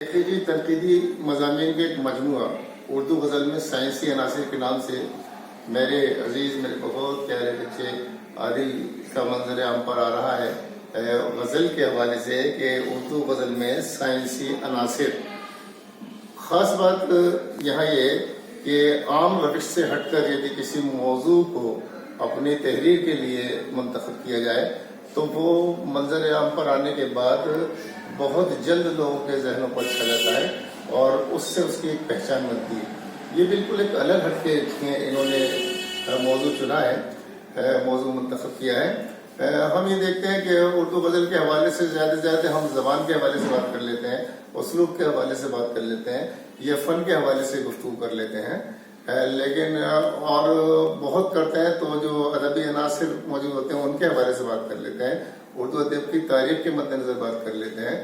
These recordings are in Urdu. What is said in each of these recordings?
تحقیقی تنقیدی مضامین کے ایک مجموعہ اردو غزل میں سائنسی عناصر کے نام سے میرے عزیز میرے بہت پیارے بچے عادل کا منظر عام پر آ رہا ہے غزل کے حوالے سے کہ اردو غزل میں سائنسی عناصر. خاص بات یہاں یہ کہ عام روش سے ہٹ کر یدی کسی موضوع کو اپنی تحریر کے لیے منتخب کیا جائے تو وہ منظر عام پر آنے کے بعد بہت جلد لوگوں کے ذہنوں پر چھا جاتا ہے اور اس سے اس کی ایک پہچان بنتی ہے. یہ بالکل ایک الگ ہٹ کے انہوں نے موضوع چنا ہے, موضوع منتخب کیا ہے. ہم یہ دیکھتے ہیں کہ اردو غزل کے حوالے سے زیادہ سے زیادہ ہم زبان کے حوالے سے بات کر لیتے ہیں, اسلوب کے حوالے سے بات کر لیتے ہیں, یا فن کے حوالے سے گفتگو کر لیتے ہیں, لیکن اور بہت کرتے ہیں تو جو ادبی عناصر موجود ہوتے ہیں ان کے حوالے سے بات کر لیتے ہیں, اردو ادب کی تاریخ کے مد نظر بات کر لیتے ہیں,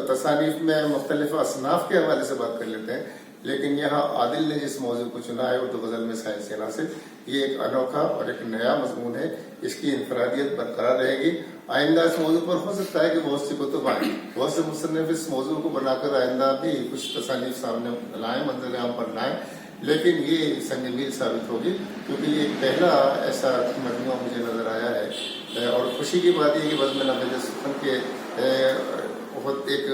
تصانیف میں مختلف اصناف کے حوالے سے بات کر لیتے ہیں. لیکن یہاں عادل نے جس موضوع کو چنا ہے اردو غزل میں سائنسی عناصر, یہ ایک انوکھا اور ایک نیا مضمون ہے. اس کی انفرادیت برقرار رہے گی. آئندہ اس موضوع پر ہو سکتا ہے کہ بہت سی کتب آئیں, بہت سے مصنف اس موضوع کو بنا کر آئندہ بھی کچھ تصانیف سامنے لائیں, منظر عام پر لائیں, لیکن یہ سنگ میل ثابت ہوگی کیونکہ یہ پہلا ایسا مجموعہ مجھے نظر آیا ہے. اور خوشی کی بات یہ کہ بزم نافذ سخن کے بہت ایک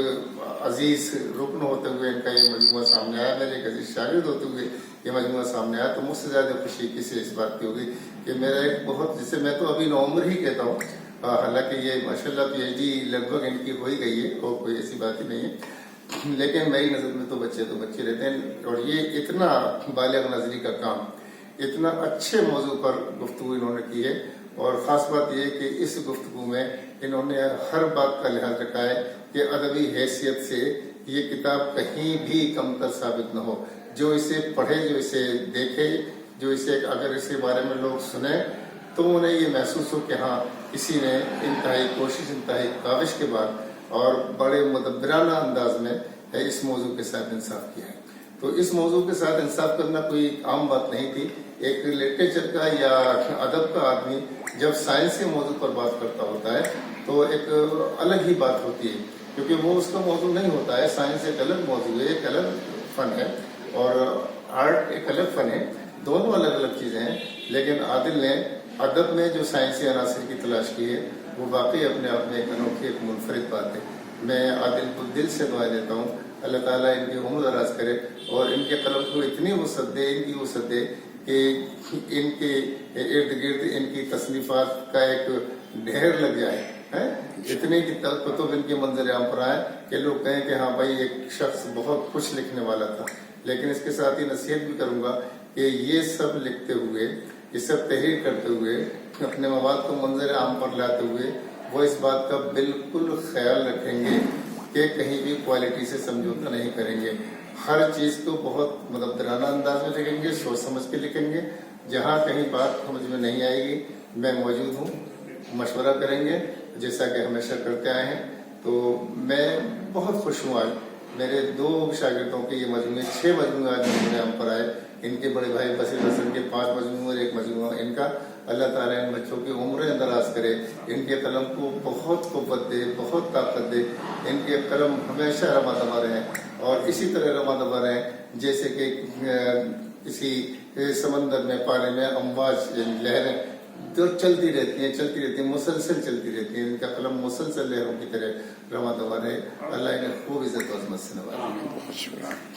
عزیز رکن ہوتے ہوئے ان کا یہ مجموعہ سامنے آیا, میرے ایک عزیز شاگرد ہوتے ہوئے یہ مجموعہ سامنے آیا, تو مجھ سے زیادہ خوشی کسی اس بات کی ہوگی کہ میرا ایک بہت, جسے میں تو ابھی نوعمر ہی کہتا ہوں, حالانکہ یہ ماشاءاللہ پی ایچ ڈی لگ بھگ ان کی ہو ہی گئی ہے اور کوئی ایسی بات ہی نہیں ہے, لیکن میری نظر میں تو بچے رہتے ہیں. اور یہ اتنا بالغ نظری کا کام, اتنا اچھے موضوع پر گفتگو انہوں نے کی ہے. اور خاص بات یہ کہ اس گفتگو میں انہوں نے ہر بات کا لحاظ رکھا ہے کہ ادبی حیثیت سے یہ کتاب کہیں بھی کمتر ثابت نہ ہو. جو اسے پڑھے, جو اسے دیکھے, جو اسے اگر اس کے بارے میں لوگ سنیں تو انہیں یہ محسوس ہو کہ ہاں کسی نے انتہائی کوشش, انتہائی کاوش کے بعد اور بڑے مدبرانہ انداز میں اس موضوع کے ساتھ انصاف کیا ہے. تو اس موضوع کے ساتھ انصاف کرنا کوئی عام بات نہیں تھی. ایک لٹریچر کا یا ادب کا آدمی جب سائنسی موضوع پر بات کرتا ہوتا ہے تو ایک الگ ہی بات ہوتی ہے, کیونکہ وہ اس کا موضوع نہیں ہوتا ہے. سائنس ایک الگ موضوع ہے, ایک الگ فن ہے, اور آرٹ ایک الگ فن ہے, دونوں الگ الگ چیزیں ہیں. لیکن عادل نے ادب میں جو سائنسی عناصر کی تلاش کی ہے وہ واقعی اپنے آپ میں ایک انوکھی, ایک منفرد بات ہے. میں عادل کو دل سے دعا دیتا ہوں, اللہ تعالیٰ ان کی عمر دراز کرے اور ان کے قلم کو اتنی وسعت دے, ان کی وسعت دے کہ ان کے ارد گرد ان کی تصنیفات کا ایک ڈھیر لگ جائے, اتنے کی کتب ان کے منظر عام پر آئے کہ لوگ کہیں کہ ہاں بھائی ایک شخص بہت کچھ لکھنے والا تھا. لیکن اس کے ساتھ ہی نصیحت بھی کروں گا کہ یہ سب لکھتے ہوئے, یہ سب تحریر کرتے ہوئے, اپنے مواد کو منظر عام پر لاتے ہوئے وہ اس بات کا بالکل خیال رکھیں گے کہ کہیں بھی کوالٹی سے سمجھوتا نہیں کریں گے. ہر چیز کو بہت مدبرانہ انداز میں لکھیں گے, سوچ سمجھ کے لکھیں گے. جہاں کہیں بات سمجھ میں نہیں آئے گی میں موجود ہوں, مشورہ کریں گے جیسا کہ ہمیشہ کرتے آئے ہیں. تو میں بہت خوش ہوں آج میرے 2 شاگردوں کے یہ مجموعے 6 مجموعے آج میرے ہم پر آئے. ان کے بڑے بھائی بصیر حسن کے 5 مجموعے اور 1 مجموعہ ان کا. اللہ تعالیٰ ان بچوں کی عمریں دراز کرے, ان کے قلم کو بہت قوت دے, بہت طاقت دے. ان کے قلم ہمیشہ رواں دوا رہے اور اسی طرح رواں دوا رہے جیسے کہ کسی سمندر میں, پانی میں امواج یعنی لہریں جو چلتی رہتی ہیں مسلسل چلتی رہتی ہیں. ان کا قلم مسلسل لہروں کی طرح رواں دوا رہے. اللہ انہیں خوب عزت و عظمت سے نوازے.